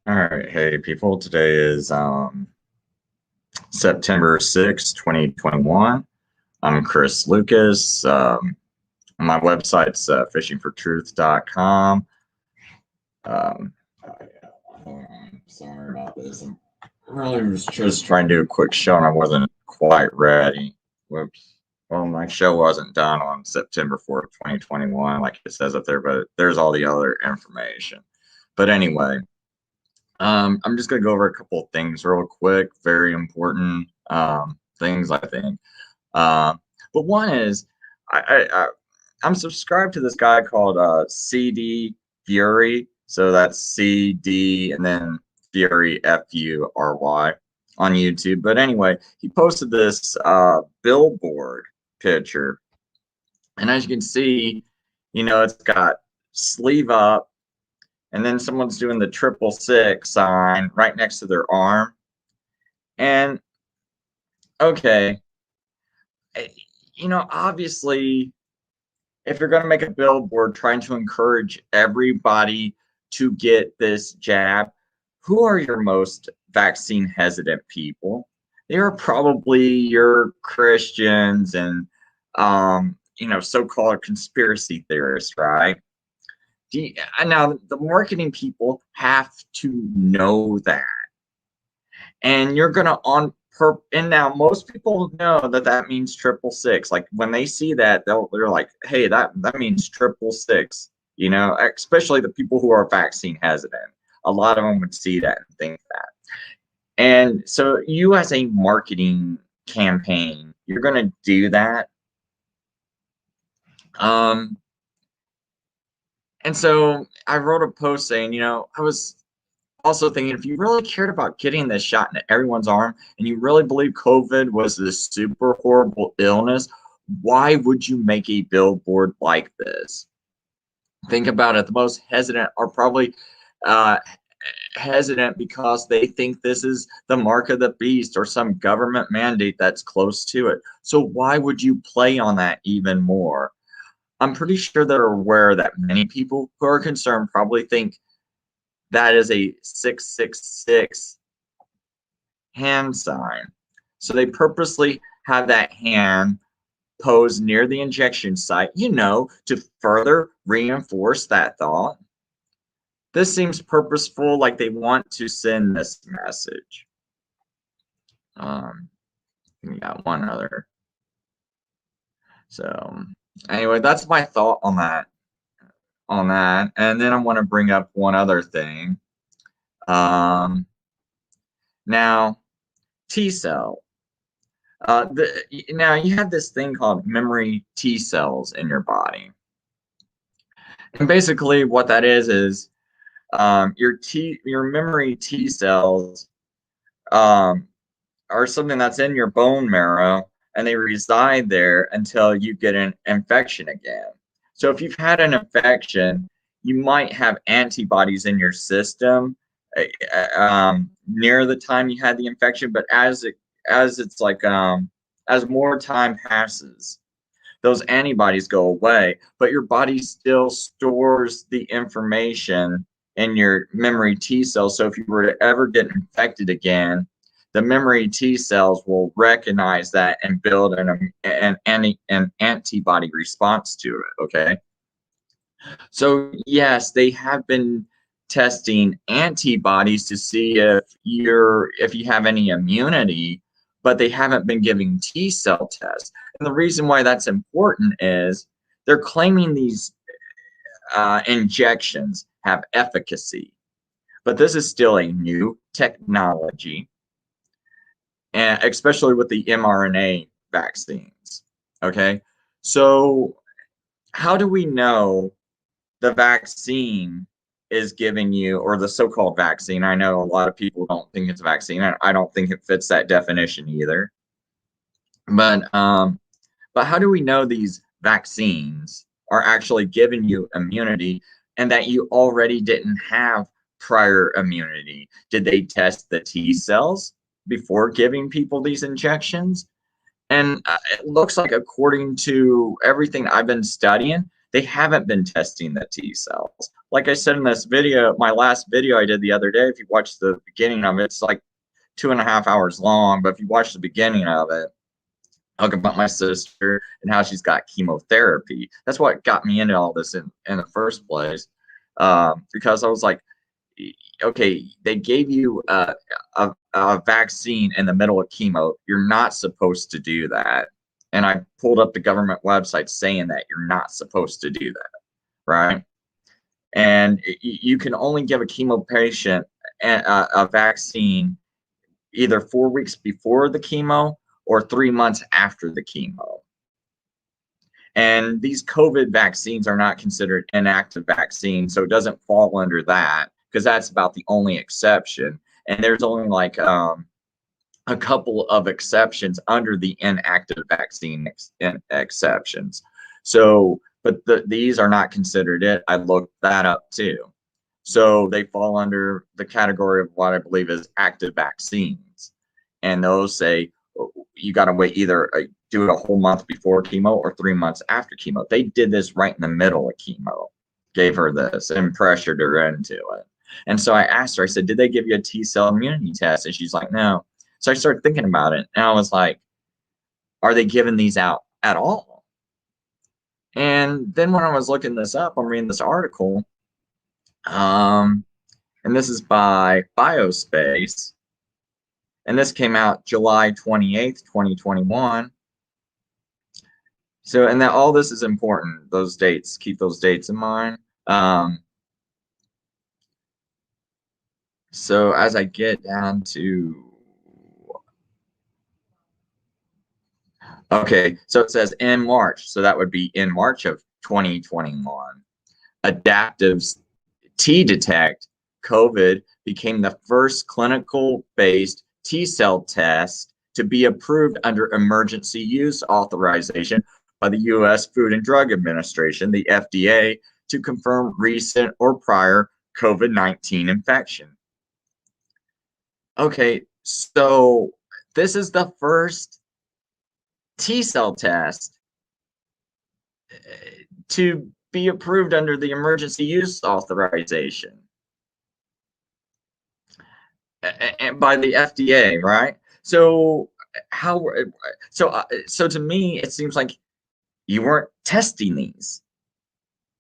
All right, hey people. Today is September 6th, 2021. I'm Chris Lucas. My website's fishingfortruth.com. Um, I'm sorry about this. I'm really was just trying to do a quick show and I wasn't quite ready. Whoops. Well, my show wasn't done on September 4th, 2021, like it says up there, but there's all the other information. But anyway, I'm just gonna go over a couple of things real quick, very important things I think. But one is I'm subscribed to this guy called CD Fury, so that's CD and then Fury Fury on YouTube. But anyway, he posted this billboard picture, and as you can see, it's got sleeve up and then someone's doing the 666 sign right next to their arm. And okay, obviously, if you're going to make a billboard trying to encourage everybody to get this jab, who are your most vaccine hesitant people? They are probably your Christians and, so-called conspiracy theorists, right? Now, the marketing people have to know that, and you're gonna on per. And now most people know that that means 666. Like when they see that, they're like, "Hey, that means 666." Especially the people who are vaccine hesitant. A lot of them would see that and think that. And so, you as a marketing campaign, you're gonna do that. Um, and so I wrote a post saying, I was also thinking if you really cared about getting this shot into everyone's arm and you really believe COVID was this super horrible illness, why would you make a billboard like this? Think about it. The most hesitant are probably uh, hesitant because they think this is the mark of the beast or some government mandate that's close to it. So why would you play on that even more? I'm pretty sure they're aware that many people who are concerned probably think that is a 666 hand sign. So they purposely have that hand posed near the injection site, to further reinforce that thought. This seems purposeful, like they want to send this message. We got one other. So anyway, that's my thought on that. And then I want to bring up one other thing. Now, T cell. Now you have this thing called memory T cells in your body, and basically what that is your memory T cells um, are something that's in your bone marrow, and they reside there until you get an infection again. So if you've had an infection, you might have antibodies in your system near the time you had the infection, but as more time passes, those antibodies go away, but your body still stores the information in your memory T cells. So if you were to ever get infected again, the memory T cells will recognize that and build an antibody response to it. Okay. So yes, they have been testing antibodies to see if you have any immunity, but they haven't been giving T cell tests. And the reason why that's important is they're claiming these injections have efficacy, but this is still a new technology, and especially with the mRNA vaccines. Okay, so how do we know the vaccine is giving you, or the so-called vaccine? I know a lot of people don't think it's a vaccine, and I don't think it fits that definition either. But how do we know these vaccines are actually giving you immunity and that you already didn't have prior immunity? Did they test the T cells before giving people these injections? And it looks like, according to everything I've been studying, they haven't been testing the T cells. Like I said in this video, my last video I did the other day, if you watch the beginning of it, it's like 2.5 hours long, but if you watch the beginning of it, talk about my sister and how she's got chemotherapy. That's what got me into all this in the first place, because I was like, okay, they gave you a vaccine in the middle of chemo. You're not supposed to do that. And I pulled up the government website saying that you're not supposed to do that, right? And you can only give a chemo patient a vaccine either 4 weeks before the chemo or 3 months after the chemo. And these COVID vaccines are not considered inactive vaccines, so it doesn't fall under that, because that's about the only exception. And there's only like a couple of exceptions under the inactive vaccine exceptions. So, but these are not considered it. I looked that up too. So they fall under the category of what I believe is active vaccines. And those say you got to wait either do it a whole month before chemo or 3 months after chemo. They did this right in the middle of chemo, gave her this and pressured her into it. And so I asked her, I said, did they give you a T-cell immunity test? And she's like, no. So I started thinking about it, and I was like, are they giving these out at all? And then when I was looking this up, I'm reading this article, and this is by Biospace, and this came out July 28th, 2021. So, and that all this is important, those dates, keep those dates in mind. So as I get down to, okay, so it says in March, so that would be in March of 2021, Adaptive T-Detect COVID became the first clinical-based T-cell test to be approved under emergency use authorization by the U.S. Food and Drug Administration, the FDA, to confirm recent or prior COVID-19 infection. Okay, so this is the first T-cell test to be approved under the emergency use authorization and by the FDA, right? So so to me, it seems like you weren't testing these.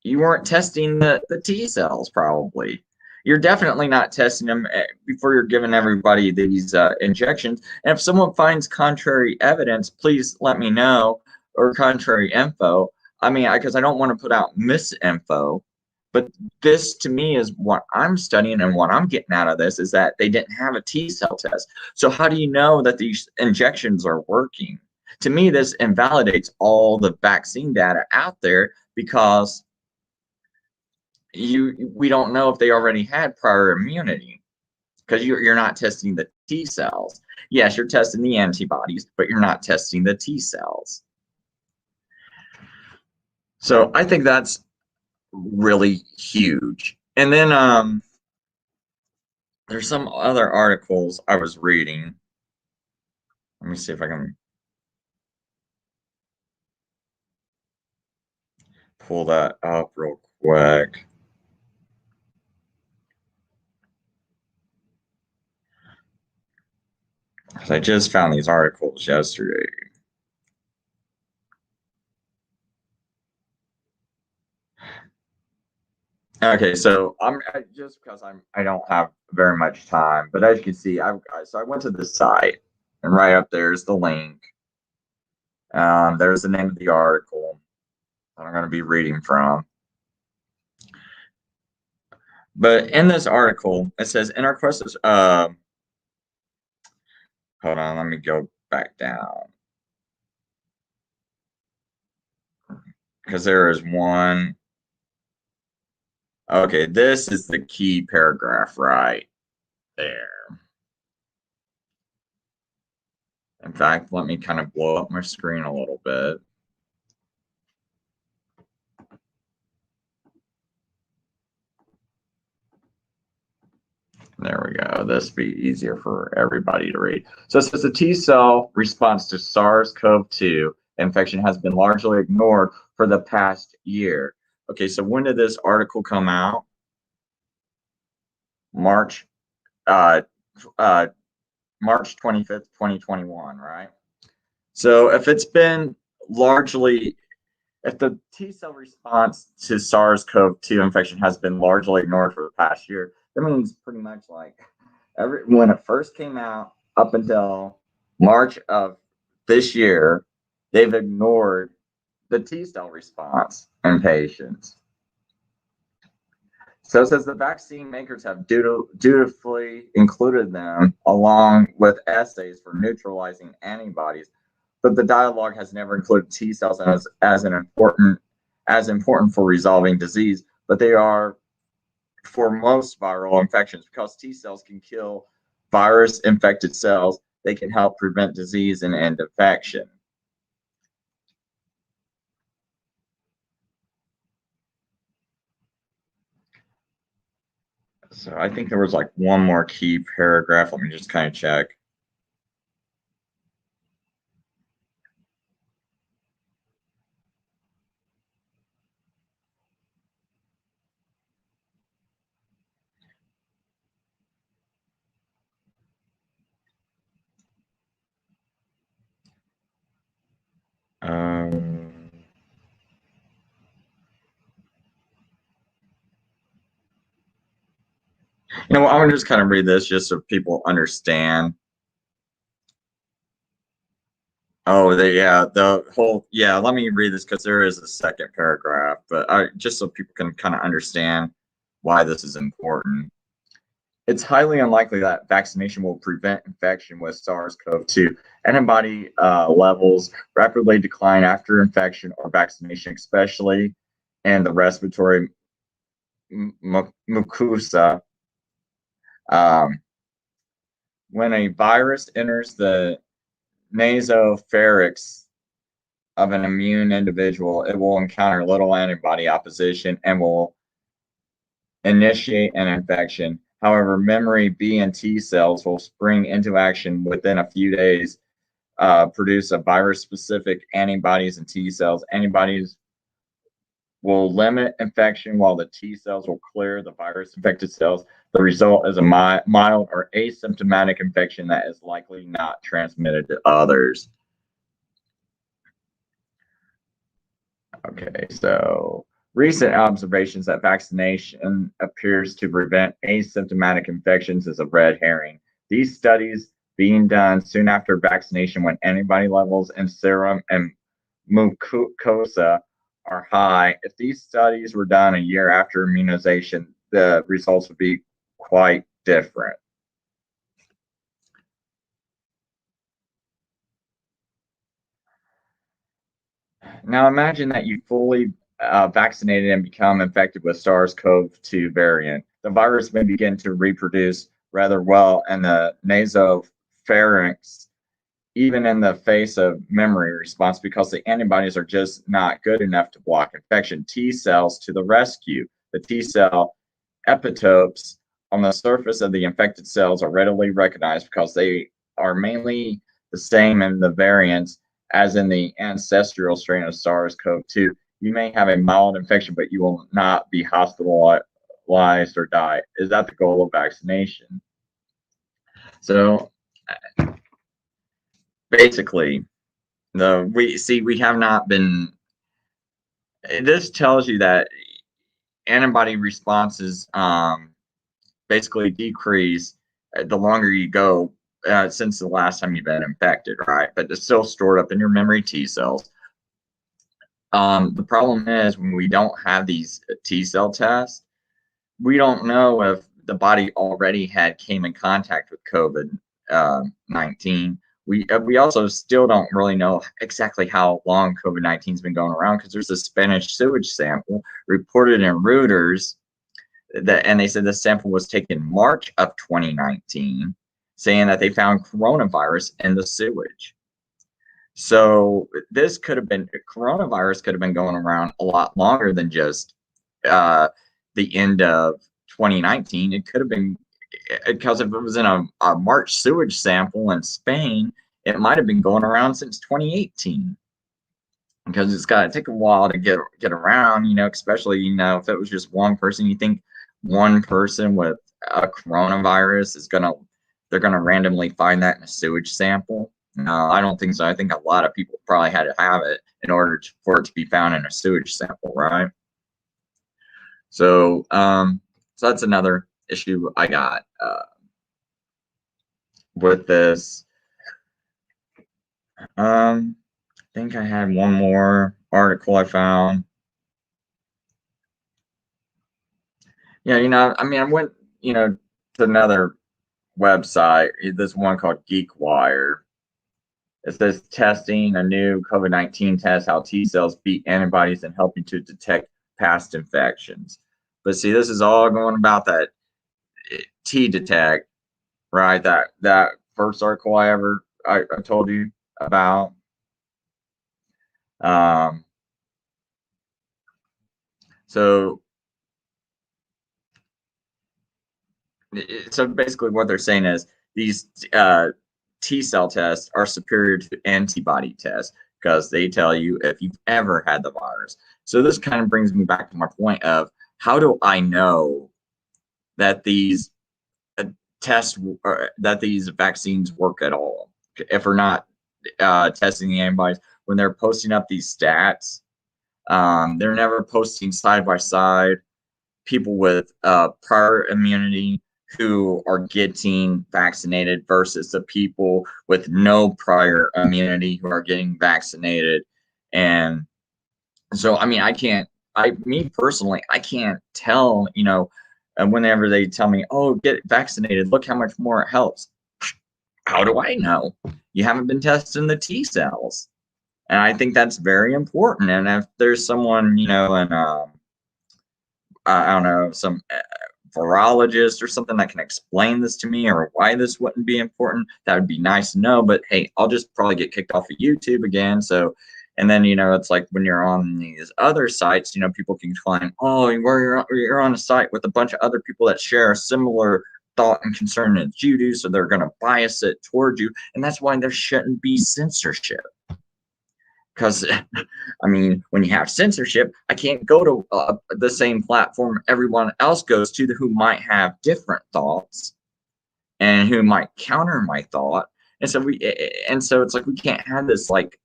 You weren't testing the T cells, probably. You're definitely not testing them before you're giving everybody these injections. And if someone finds contrary evidence, please let me know, or contrary info. I mean, because I don't want to put out misinfo, but this to me is what I'm studying, and what I'm getting out of this is that they didn't have a T cell test. So how do you know that these injections are working? To me, this invalidates all the vaccine data out there, because we don't know if they already had prior immunity, because you're not testing the T cells. Yes, you're testing the antibodies, but you're not testing the T cells. So I think that's really huge. And then there's some other articles I was reading. Let me see if I can pull that up real quick. Because I just found these articles yesterday. Okay, so just because I don't have very much time, but as you can see, so I went to the site, and right up there's the link. There's the name of the article that I'm going to be reading from. But in this article, it says, in our quest, hold on, let me go back down, because there is one. Okay, this is the key paragraph right there. In fact, let me kind of blow up my screen a little bit. There we go. This will be easier for everybody to read. So it says the T cell response to SARS-CoV-2 infection has been largely ignored for the past year. Okay, so when did this article come out? March, uh, uh, March 25th, 2021, right? So if it's been largely, if the T cell response to SARS-CoV-2 infection has been largely ignored for the past year, that means pretty much like when it first came out up until March of this year, they've ignored the T cell response in patients. So it says the vaccine makers have dutifully included them along with assays for neutralizing antibodies, but the dialogue has never included T cells as important for resolving disease. But they are for most viral infections because T cells can kill virus infected cells. They can help prevent disease and end infection. So I think there was like one more key paragraph. Let me just kind of check. Um, I'm gonna just kind of read this just so people understand. Oh, the whole, yeah, let me read this because there is a second paragraph, but just so people can kind of understand why this is important. It's highly unlikely that vaccination will prevent infection with SARS-CoV-2. Antibody levels rapidly decline after infection or vaccination, especially in the respiratory mucosa. Um, when a virus enters the nasopharynx of an immune individual, it will encounter little antibody opposition and will initiate an infection. However, memory B and T cells will spring into action within a few days, produce a virus-specific antibodies and T cells. Antibodies will limit infection while the T cells will clear the virus-infected cells. The result is a mild or asymptomatic infection that is likely not transmitted to others. Okay, so recent observations that vaccination appears to prevent asymptomatic infections is a red herring. These studies being done soon after vaccination when antibody levels in serum and mucosa are high. If these studies were done a year after immunization, the results would be quite different. Now imagine that you fully vaccinated and become infected with SARS-CoV-2 variant. The virus may begin to reproduce rather well in the nasopharynx, even in the face of memory response, because the antibodies are just not good enough to block infection. T cells to the rescue. The T cell epitopes on the surface of the infected cells are readily recognized because they are mainly the same in the variants as in the ancestral strain of SARS-CoV-2. You may have a mild infection, but you will not be hospitalized or die. Is that the goal of vaccination? So basically, we have not been. This tells you that antibody responses basically decrease the longer you go since the last time you've been infected, right? But it's still stored up in your memory T cells. The problem is when we don't have these T cell tests, we don't know if the body already came in contact with COVID-19. We also still don't really know exactly how long COVID-19 has been going around because there's a Spanish sewage sample reported in Reuters and they said the sample was taken March of 2019, saying that they found coronavirus in the sewage. So this coronavirus could have been going around a lot longer than just the end of 2019. It could have been because if it was in a March sewage sample in Spain, it might have been going around since 2018. because it's got to take a while to get around, especially, if it was just one person. You think one person with a coronavirus they're gonna randomly find that in a sewage sample? No, I don't think so. I think a lot of people probably had to have it in order for it to be found in a sewage sample, right? So that's another issue I got with this. I think I had one more article I found. Yeah, I mean, I went, to another website. This one called GeekWire. It says testing a new COVID-19 test, how T cells beat antibodies and helping to detect past infections. But see, this is all going about that T-Detect, right? That first article I told you about. Um, so so basically what they're saying is these T cell tests are superior to antibody tests because they tell you if you've ever had the virus. So this kind of brings me back to my point of how do I know that these tests or that these vaccines work at all if we're not testing the antibodies when they're posting up these stats. They're never posting side by side people with prior immunity who are getting vaccinated versus the people with no prior immunity who are getting vaccinated. And so, I mean, me personally, I can't tell, whenever they tell me, oh, get vaccinated, look how much more it helps. How do I know? You haven't been testing the T cells. And I think that's very important. And if there's someone, and I don't know, some virologist or something that can explain this to me or why this wouldn't be important, that would be nice to know. But hey, I'll just probably get kicked off of YouTube again. So, and then, it's like when you're on these other sites, people can claim, oh, you're on a site with a bunch of other people that share a similar thought and concern as you do. So they're going to bias it towards you. And that's why there shouldn't be censorship. Because, I mean, when you have censorship, I can't go to the same platform everyone else goes to who might have different thoughts and who might counter my thought. And so it's like we can't have this like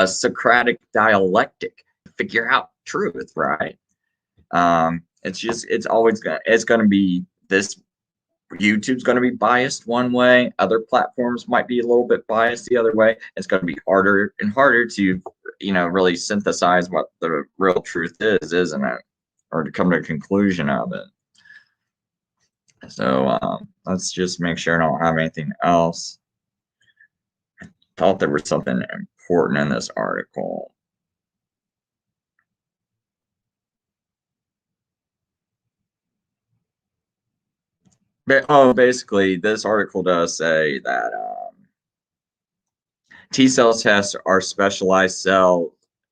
Socratic dialectic to figure out truth, right? It's gonna be this. YouTube's going to be biased one way. Other platforms might be a little bit biased the other way. It's going to be harder and harder to, really synthesize what the real truth is, isn't it? Or to come to a conclusion of it. So let's just make sure I don't have anything else. I thought there was something important in this article. Basically, this article does say that T cells are specialized cells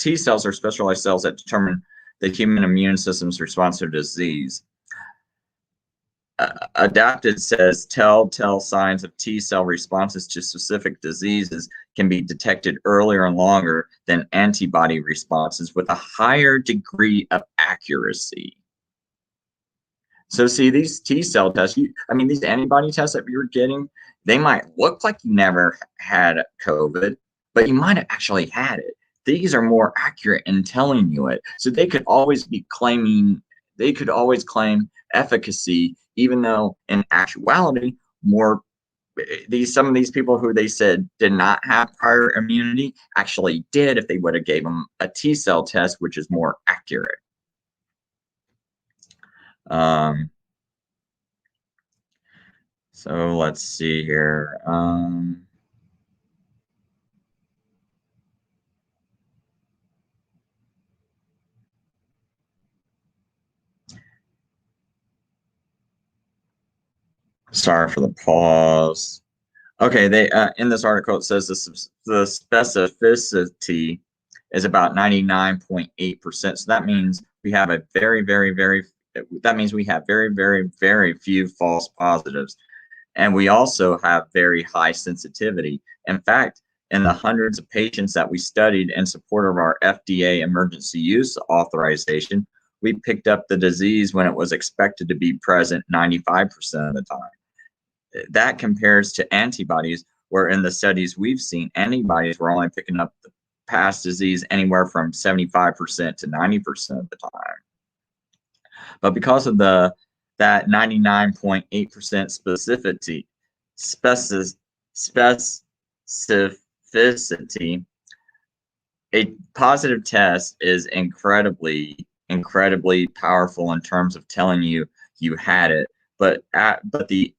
that determine the human immune system's response to disease. Adapted says telltale signs of T cell responses to specific diseases can be detected earlier and longer than antibody responses with a higher degree of accuracy. So see, these T cell tests, these antibody tests that you're getting, they might look like you never had COVID, but you might have actually had it. These are more accurate in telling you it. So they could always claim efficacy, even though in actuality, some of these people who they said did not have prior immunity actually did if they would have gave them a T cell test, which is more accurate. So let's see here. Sorry for the pause. Okay, they in this article it says the specificity is about 99.8%. So that means we have a very, very, very. That means we have very, very, very few false positives, and we also have very high sensitivity. In fact, in the hundreds of patients that we studied in support of our FDA emergency use authorization, we picked up the disease when it was expected to be present 95% of the time. That compares to antibodies, where in the studies we've seen, antibodies were only picking up the past disease anywhere from 75% to 90% of the time. But because of that 99.8% specificity, a positive test is incredibly powerful in terms of telling you you had it. But the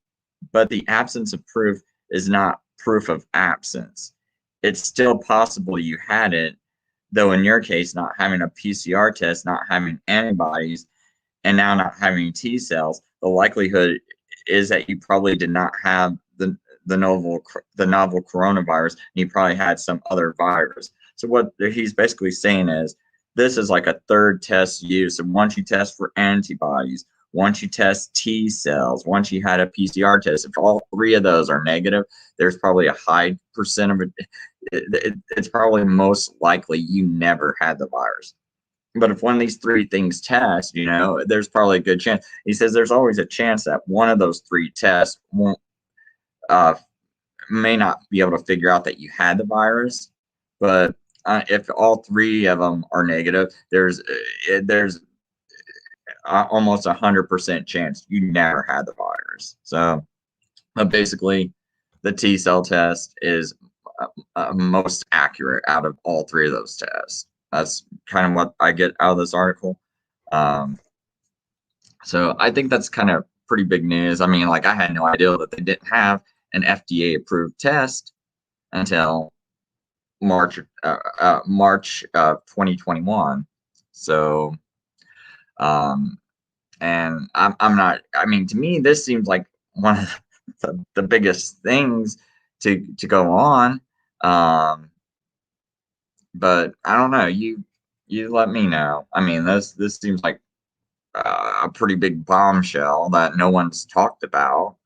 absence of proof is not proof of absence. It's still possible you had it, though in your case, not having a PCR test, not having antibodies, and now not having T cells, the likelihood is that you probably did not have the novel coronavirus, and you probably had some other virus. So what he's basically saying is, this is like a third test use. And once you test for antibodies, once you test T cells, once you had a PCR test, if all three of those are negative, there's probably a high percent of it. It's probably most likely you never had the virus. But if one of these three things test, there's probably a good chance. He says there's always a chance that one of those three tests may not be able to figure out that you had the virus. But if all three of them are negative, there's almost 100% chance you never had the virus. So basically, the T cell test is most accurate out of all three of those tests. That's kind of what I get out of this article. So I think that's kind of pretty big news. I mean, like, I had no idea that they didn't have an FDA approved test until March of 2021. So, and I'm not, I mean, to me, this seems like one of the biggest things to go on. But I don't know. You let me know. I mean, this seems like a pretty big bombshell that no one's talked about.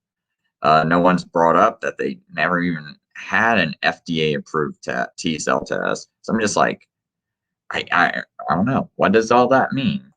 No one's brought up that they never even had an FDA approved T cell test. So I'm just like, I don't know. What does all that mean?